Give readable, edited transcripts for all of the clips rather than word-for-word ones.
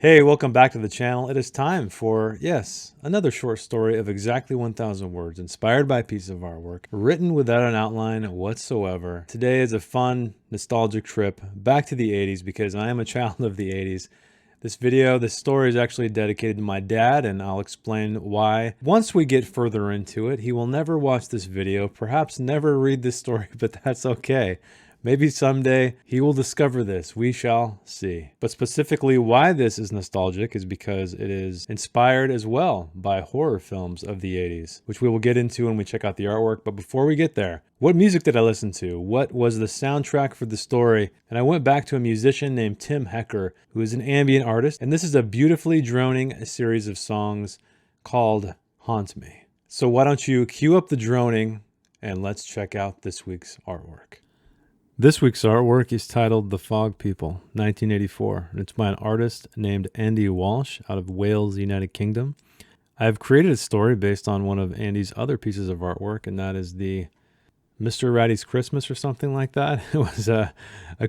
Hey, welcome back to the channel. It is time for, yes, another short story of exactly 1,000 words, inspired by a piece of artwork, written without an outline whatsoever. Today is a fun, nostalgic trip back to the 80s because I am a child of the 80s. This story is actually dedicated to my dad, and I'll explain why. Once we get further into it, he will never watch this video, perhaps never read this story, but that's okay. Maybe someday he will discover this. We shall see. But specifically why this is nostalgic is because it is inspired as well by horror films of the 80s, which we will get into when we check out the artwork. But before we get there, what music did I listen to? What was the soundtrack for the story? And I went back to a musician named Tim Hecker, who is an ambient artist. And this is a beautifully droning series of songs called Haunt Me. So why don't you cue up the droning and let's check out this week's artwork. This week's artwork is titled The Fog People, 1984, and it's by an artist named Andy Walsh out of Wales, United Kingdom. I have created a story based on one of Andy's other pieces of artwork, and that is the Mr. Ratty's Christmas or something like that. It was a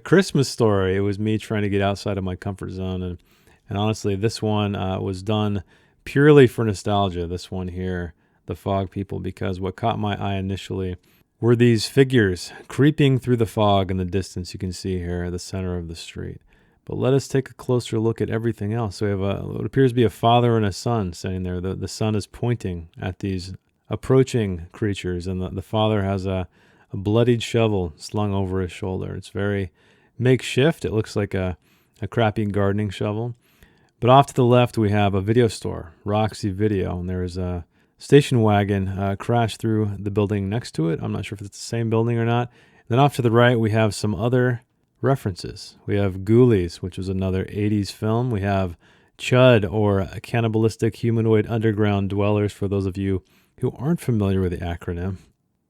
Christmas story. It was me trying to get outside of my comfort zone, and honestly, this one was done purely for nostalgia, this one here, The Fog People, because what caught my eye initially were these figures creeping through the fog in the distance you can see here at the center of the street. But let us take a closer look at everything else. So we have what appears to be a father and a son standing there. The son is pointing at these approaching creatures, and the father has a bloodied shovel slung over his shoulder. It's very makeshift. It looks like a crappy gardening shovel. But off to the left, we have a video store, Roxy Video, and there's a station wagon crashed through the building next to it. I'm not sure if it's the same building or not. Then off to the right, we have some other references. We have Ghoulies, which was another 80s film. We have Chud, or Cannibalistic Humanoid Underground Dwellers, for those of you who aren't familiar with the acronym.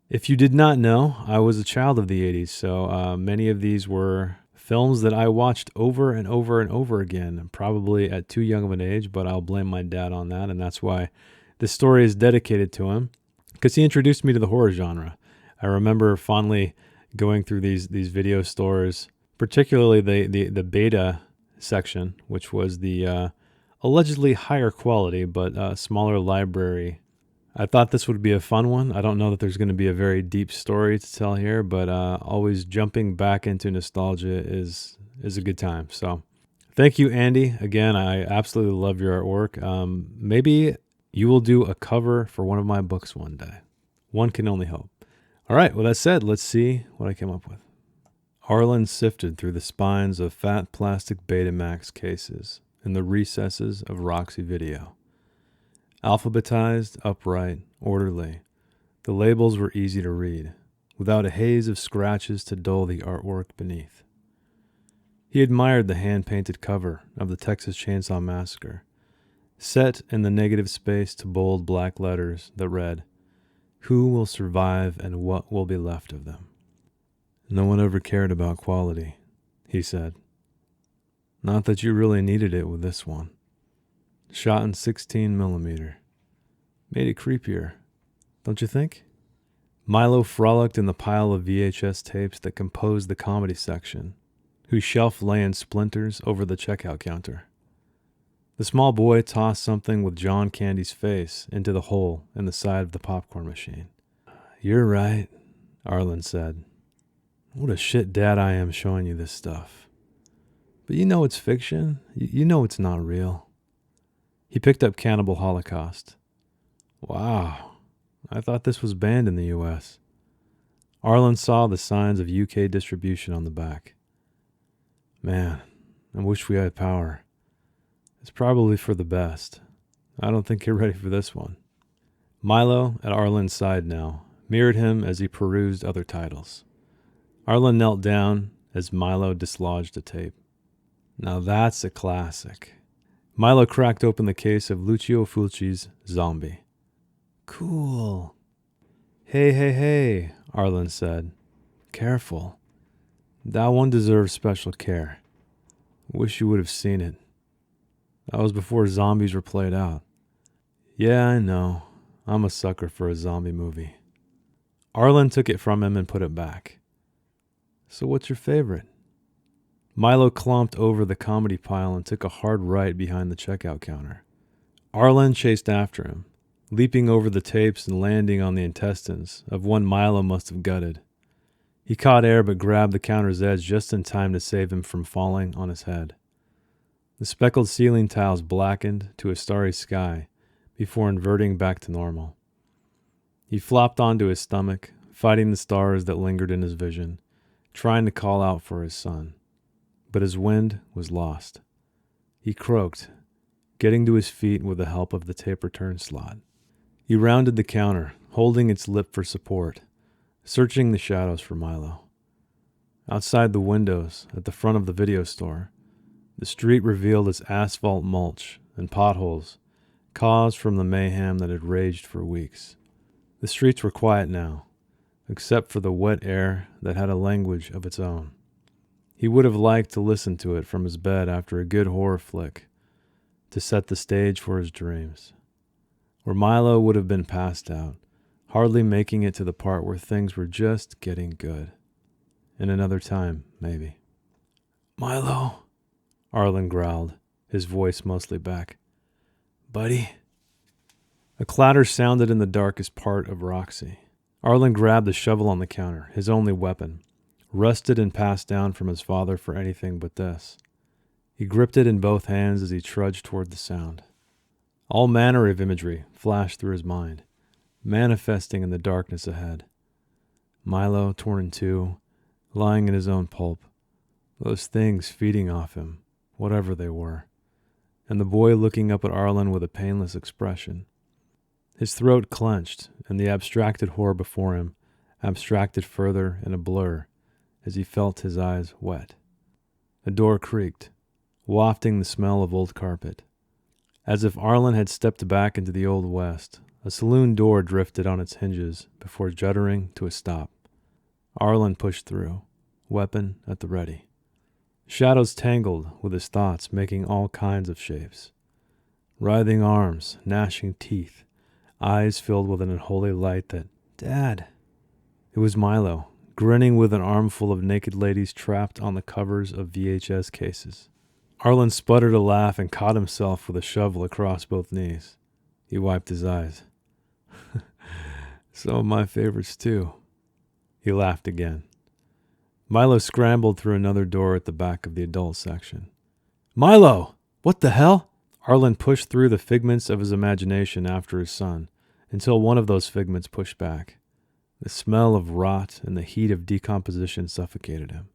If you did not know, I was a child of the 80s, so many of these were films that I watched over and over and over again, probably at too young of an age, but I'll blame my dad on that, and that's why this story is dedicated to him, because he introduced me to the horror genre. I remember fondly going through these video stores, particularly the beta section, which was the allegedly higher quality but smaller library. I thought this would be a fun one. I don't know that there's going to be a very deep story to tell here, but always jumping back into nostalgia is a good time. So thank you, Andy. Again, I absolutely love your artwork. Maybe you will do a cover for one of my books one day. One can only hope. All right, with that said, let's see what I came up with. Arlen sifted through the spines of fat plastic Betamax cases in the recesses of Roxy Video. Alphabetized, upright, orderly, the labels were easy to read, without a haze of scratches to dull the artwork beneath. He admired the hand-painted cover of the Texas Chainsaw Massacre, set in the negative space to bold black letters that read, "Who will survive and what will be left of them?" "No one ever cared about quality," he said. "Not that you really needed it with this one. Shot in 16mm. Made it creepier, don't you think?" Milo frolicked in the pile of VHS tapes that composed the comedy section, whose shelf lay in splinters over the checkout counter. The small boy tossed something with John Candy's face into the hole in the side of the popcorn machine. "You're right," Arlen said. "What a shit dad I am showing you this stuff. But you know it's fiction. You know it's not real." He picked up Cannibal Holocaust. "Wow, I thought this was banned in the U.S. Arlen saw the signs of UK distribution on the back. "Man, I wish we had power. It's probably for the best. I don't think you're ready for this one." Milo, at Arlen's side now, mirrored him as he perused other titles. Arlen knelt down as Milo dislodged a tape. "Now that's a classic." Milo cracked open the case of Lucio Fulci's Zombie. "Cool." Hey, Arlen said. "Careful. That one deserves special care. Wish you would have seen it. That was before zombies were played out." "Yeah, I know. I'm a sucker for a zombie movie." Arlen took it from him and put it back. "So what's your favorite?" Milo clumped over the comedy pile and took a hard right behind the checkout counter. Arlen chased after him, leaping over the tapes and landing on the intestines of one Milo must have gutted. He caught air but grabbed the counter's edge just in time to save him from falling on his head. The speckled ceiling tiles blackened to a starry sky before inverting back to normal. He flopped onto his stomach, fighting the stars that lingered in his vision, trying to call out for his son. But his wind was lost. He croaked, getting to his feet with the help of the tape return slot. He rounded the counter, holding its lip for support, searching the shadows for Milo. Outside the windows at the front of the video store, the street revealed its asphalt mulch and potholes caused from the mayhem that had raged for weeks. The streets were quiet now, except for the wet air that had a language of its own. He would have liked to listen to it from his bed after a good horror flick to set the stage for his dreams, where Milo would have been passed out, hardly making it to the part where things were just getting good. In another time, maybe. "Milo," Arlen growled, his voice mostly back. "Buddy?" A clatter sounded in the darkest part of Roxy. Arlen grabbed the shovel on the counter, his only weapon, rusted and passed down from his father for anything but this. He gripped it in both hands as he trudged toward the sound. All manner of imagery flashed through his mind, manifesting in the darkness ahead. Milo torn in two, lying in his own pulp, those things feeding off him, whatever they were, and the boy looking up at Arlen with a painless expression. His throat clenched, and the abstracted horror before him abstracted further in a blur as he felt his eyes wet. A door creaked, wafting the smell of old carpet. As if Arlen had stepped back into the Old West, a saloon door drifted on its hinges before juddering to a stop. Arlen pushed through, weapon at the ready. Shadows tangled with his thoughts, making all kinds of shapes. Writhing arms, gnashing teeth, eyes filled with an unholy light that, "Dad!" It was Milo, grinning with an armful of naked ladies trapped on the covers of VHS cases. Arlen sputtered a laugh and caught himself with a shovel across both knees. He wiped his eyes. "Some of my favorites, too." He laughed again. Milo scrambled through another door at the back of the adult section. "Milo! What the hell?" Arlen pushed through the figments of his imagination after his son, until one of those figments pushed back. The smell of rot and the heat of decomposition suffocated him.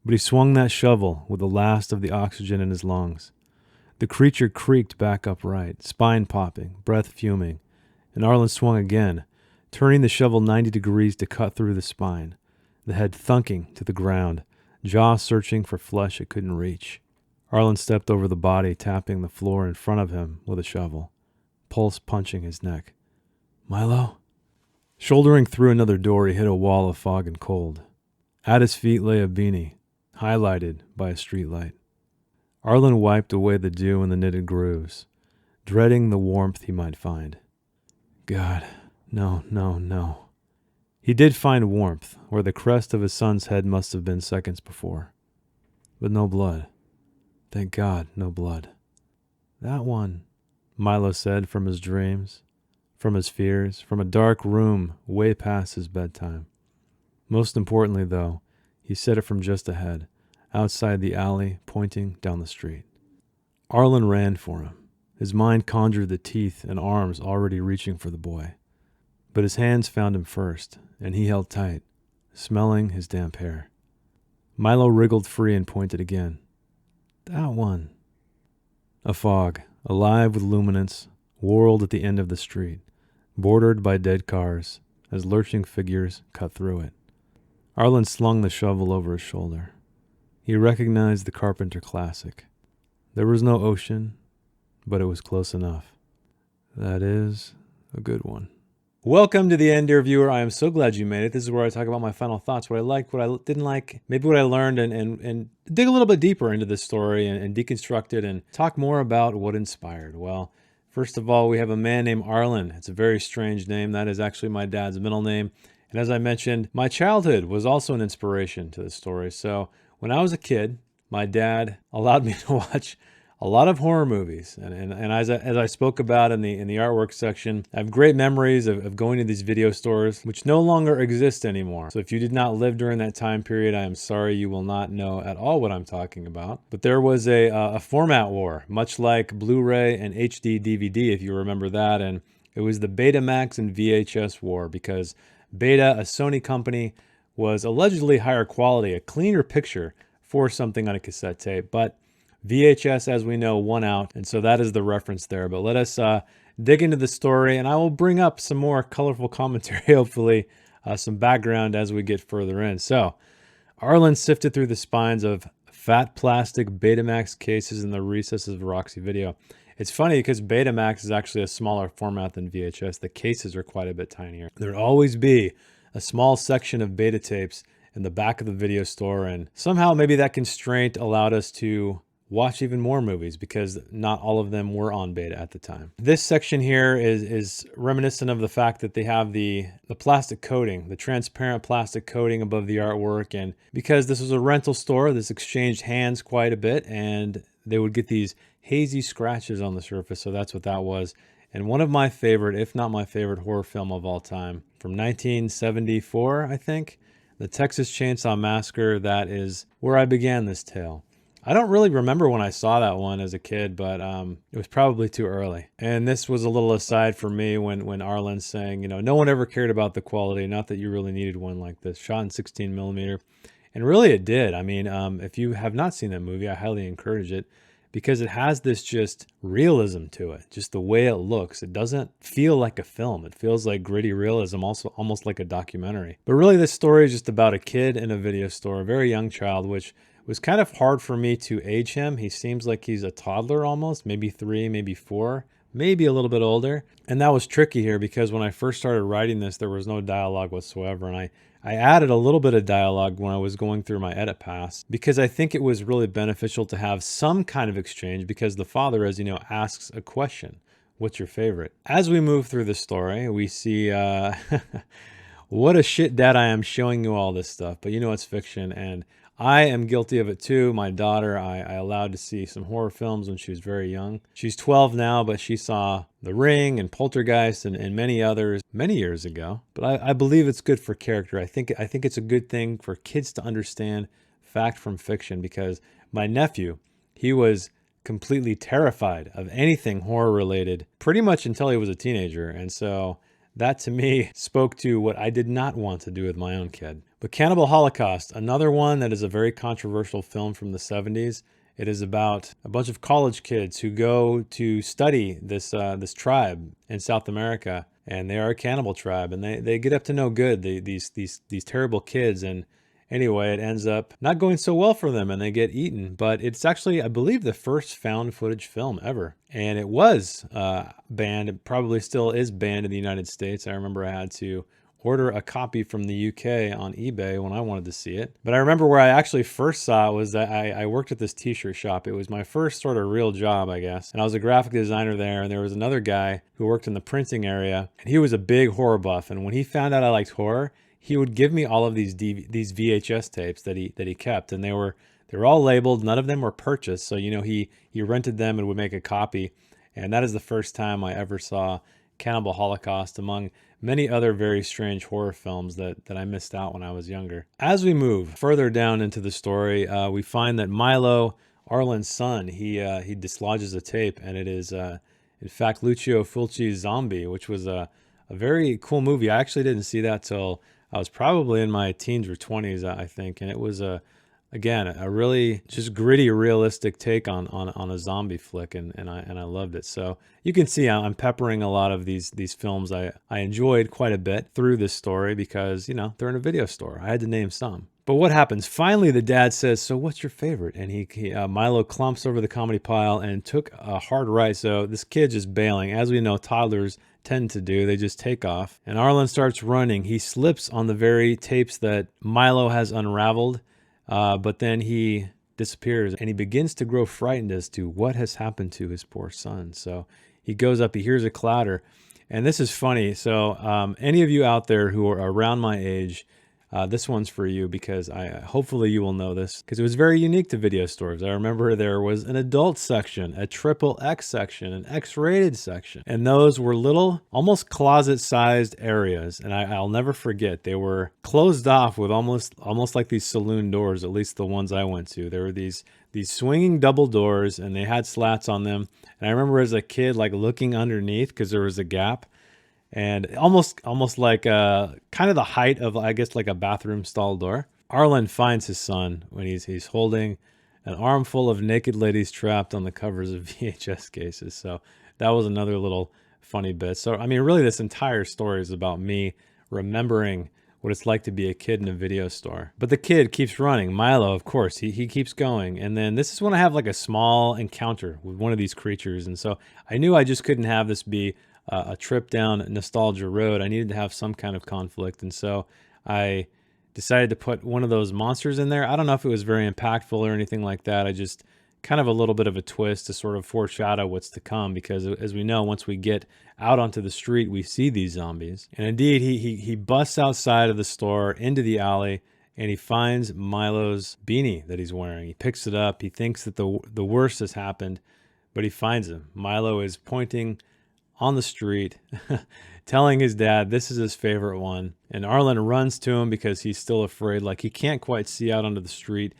But he swung that shovel with the last of the oxygen in his lungs. The creature creaked back upright, spine popping, breath fuming, and Arlen swung again, turning the shovel 90 degrees to cut through the spine, the head thunking to the ground, jaw searching for flesh it couldn't reach. Arlen stepped over the body, tapping the floor in front of him with a shovel, pulse punching his neck. "Milo?" Shouldering through another door, he hit a wall of fog and cold. At his feet lay a beanie, highlighted by a streetlight. Arlen wiped away the dew in the knitted grooves, dreading the warmth he might find. God, no, no, no. He did find warmth where the crest of his son's head must have been seconds before. But no blood. Thank God, no blood. "That one," Milo said from his dreams, from his fears, from a dark room way past his bedtime. Most importantly, though, he said it from just ahead, outside the alley pointing down the street. Arlen ran for him. His mind conjured the teeth and arms already reaching for the boy. But his hands found him first, and he held tight, smelling his damp hair. Milo wriggled free and pointed again. "That one." A fog, alive with luminance, whirled at the end of the street, bordered by dead cars, as lurching figures cut through it. Arlen slung the shovel over his shoulder. He recognized the Carpenter classic. There was no ocean, but it was close enough. That is a good one. Welcome to the end, dear viewer. I am so glad you made it. This is where I talk about my final thoughts, what I liked, what I didn't like, maybe what I learned, and dig a little bit deeper into this story and deconstruct it and talk more about what inspired. Well, first of all, we have a man named Arlen. It's a very strange name. That is actually my dad's middle name. And as I mentioned, my childhood was also an inspiration to this story. So when I was a kid, my dad allowed me to watch a lot of horror movies. And as I spoke about in the artwork section, I have great memories of going to these video stores, which no longer exist anymore. So if you did not live during that time period, I am sorry, you will not know at all what I'm talking about. But there was a format war, much like Blu-ray and HD DVD, if you remember that. And it was the Betamax and VHS war, because Beta, a Sony company, was allegedly higher quality, a cleaner picture for something on a cassette tape. But VHS, as we know, won out, and so that is the reference there. But let us dig into the story, and I will bring up some more colorful commentary, hopefully some background as we get further in. So Arlen sifted through the spines of fat plastic Betamax cases in the recesses of Roxy Video. It's funny because Betamax is actually a smaller format than VHS. The cases are quite a bit tinier. There'd always be a small section of beta tapes in the back of the video store, and somehow maybe that constraint allowed us to watch even more movies because not all of them were on beta at the time. This section here is reminiscent of the fact that they have the plastic coating, the transparent plastic coating above the artwork. And because this was a rental store, this exchanged hands quite a bit, and they would get these hazy scratches on the surface. So that's what that was. And one of my favorite, if not my favorite, horror film of all time, from 1974, I think, The Texas Chainsaw Massacre. That is where I began this tale. I don't really remember when I saw that one as a kid, but it was probably too early. And this was a little aside for me when Arlen's saying, you know, no one ever cared about the quality, not that you really needed one like this, shot in 16 millimeter. And really it did. I mean, if you have not seen that movie, I highly encourage it, because it has this just realism to it, just the way it looks. It doesn't feel like a film. It feels like gritty realism, also almost like a documentary. But really this story is just about a kid in a video store, a very young child, which was kind of hard for me to age him. He seems like he's a toddler almost, maybe 3, maybe 4, maybe a little bit older. And that was tricky here because when I first started writing this, there was no dialogue whatsoever. And I added a little bit of dialogue when I was going through my edit pass because I think it was really beneficial to have some kind of exchange, because the father, as you know, asks a question. What's your favorite? As we move through the story, we see what a shit dad I am showing you all this stuff, but you know it's fiction, and I am guilty of it too. My daughter, I allowed to see some horror films when she was very young. She's 12 now, but she saw The Ring and Poltergeist and many others many years ago. But I believe it's good for character. I think it's a good thing for kids to understand fact from fiction, because my nephew, he was completely terrified of anything horror related pretty much until he was a teenager. And so that to me spoke to what I did not want to do with my own kid. But Cannibal Holocaust, another one that is a very controversial film from the 70s. It is about a bunch of college kids who go to study this tribe in South America, and they are a cannibal tribe, and they get up to no good. These terrible kids, and anyway, it ends up not going so well for them, and they get eaten. But it's actually, I believe, the first found footage film ever, and it was banned. It probably still is banned in the United States. I remember I had to order a copy from the UK on eBay when I wanted to see it. But I remember where I actually first saw it was that I worked at this t-shirt shop. It was my first sort of real job, I guess. And I was a graphic designer there, and there was another guy who worked in the printing area, and he was a big horror buff. And when he found out I liked horror, he would give me all of these VHS tapes that he kept, and they were all labeled. None of them were purchased, so you know he rented them and would make a copy. And that is the first time I ever saw Cannibal Holocaust, among many other very strange horror films that I missed out when I was younger. As we move further down into the story, we find that Milo, Arlen's son, he dislodges a tape, and it is in fact Lucio Fulci's Zombie, which was a very cool movie. I actually didn't see that till I was probably in my teens or 20s, I think, and it was again, a really just gritty, realistic take on a zombie flick, and I loved it. So you can see I'm peppering a lot of these films I enjoyed quite a bit through this story, because, you know, they're in a video store. I had to name some. But what happens? Finally, the dad says, "So what's your favorite?" And Milo clumps over the comedy pile and took a hard right. So this kid just bailing. As we know, toddlers tend to do. They just take off. And Arlen starts running. He slips on the very tapes that Milo has unraveled. But then he disappears, and he begins to grow frightened as to what has happened to his poor son. So he goes up, he hears a clatter, and this is funny. So any of you out there who are around my age, This one's for you because hopefully you will know this because it was very unique to video stores. I remember there was an adult section, a triple X section, an X-rated section, and those were little, almost closet-sized areas. And I'll never forget, they were closed off with almost like these saloon doors. At least the ones I went to, there were these swinging double doors, and they had slats on them. And I remember as a kid, like looking underneath because there was a gap. And almost like kind of the height of, I guess, like a bathroom stall door. Arlen finds his son when he's holding an armful of naked ladies trapped on the covers of VHS cases. So that was another little funny bit. So, I mean, really this entire story is about me remembering what it's like to be a kid in a video store. But the kid keeps running. Milo, of course, he keeps going. And then this is when I have like a small encounter with one of these creatures. And so I knew I just couldn't have this be a trip down nostalgia road. I needed to have some kind of conflict. And so I decided to put one of those monsters in there. I don't know if it was very impactful or anything like that. I just kind of a little bit of a twist to sort of foreshadow what's to come, because as we know, once we get out onto the street, we see these zombies. And indeed, he busts outside of the store into the alley, and he finds Milo's beanie that he's wearing. He picks it up. He thinks that the worst has happened, but he finds him. Milo is pointing on the street, telling his dad this is his favorite one. And Arlen runs to him because he's still afraid. Like, he can't quite see out onto the street.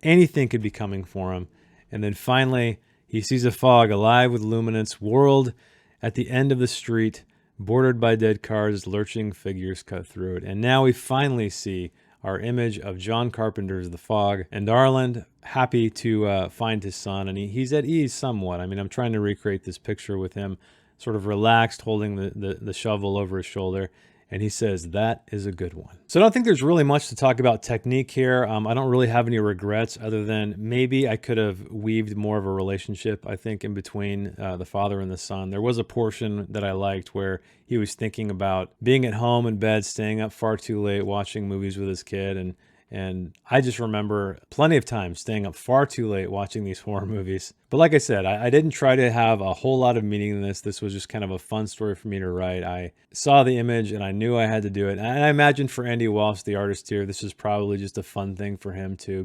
Anything could be coming for him. And then finally, he sees a fog alive with luminance, whirled at the end of the street, bordered by dead cars, lurching figures cut through it. And now we finally see our image of John Carpenter's The Fog, and Arlen happy to find his son. And he's at ease somewhat. I mean, I'm trying to recreate this picture with him sort of relaxed, holding the shovel over his shoulder. And he says, that is a good one. So I don't think there's really much to talk about technique here. I don't really have any regrets other than maybe I could have weaved more of a relationship, I think, in between the father and the son. There was a portion that I liked where he was thinking about being at home in bed, staying up far too late, watching movies with his kid. And I just remember plenty of times staying up far too late watching these horror movies. But like I said, I didn't try to have a whole lot of meaning in this. This was just kind of a fun story for me to write. I saw the image and I knew I had to do it. And I imagine for Andy Walsh, the artist here, this is probably just a fun thing for him too,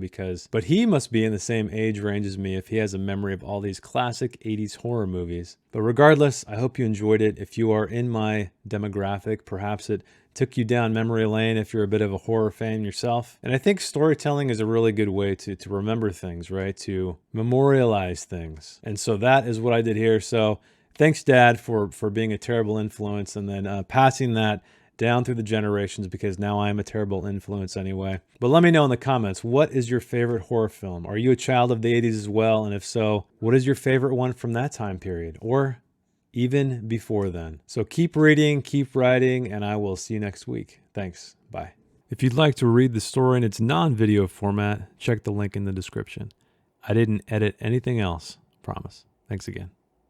but he must be in the same age range as me if he has a memory of all these classic 80s horror movies. But regardless, I hope you enjoyed it. If you are in my demographic, perhaps it took you down memory lane if you're a bit of a horror fan yourself. And I think storytelling is a really good way to remember things, right? To memorialize things. And so that is what I did here. So thanks, Dad, for being a terrible influence, and then passing that down through the generations, because now I am a terrible influence anyway. But let me know in the comments, what is your favorite horror film? Are you a child of the 80s as well? And if so, what is your favorite one from that time period? Or even before then. So keep reading, keep writing, and I will see you next week. Thanks. Bye. If you'd like to read the story in its non-video format, check the link in the description. I didn't edit anything else, promise. Thanks again.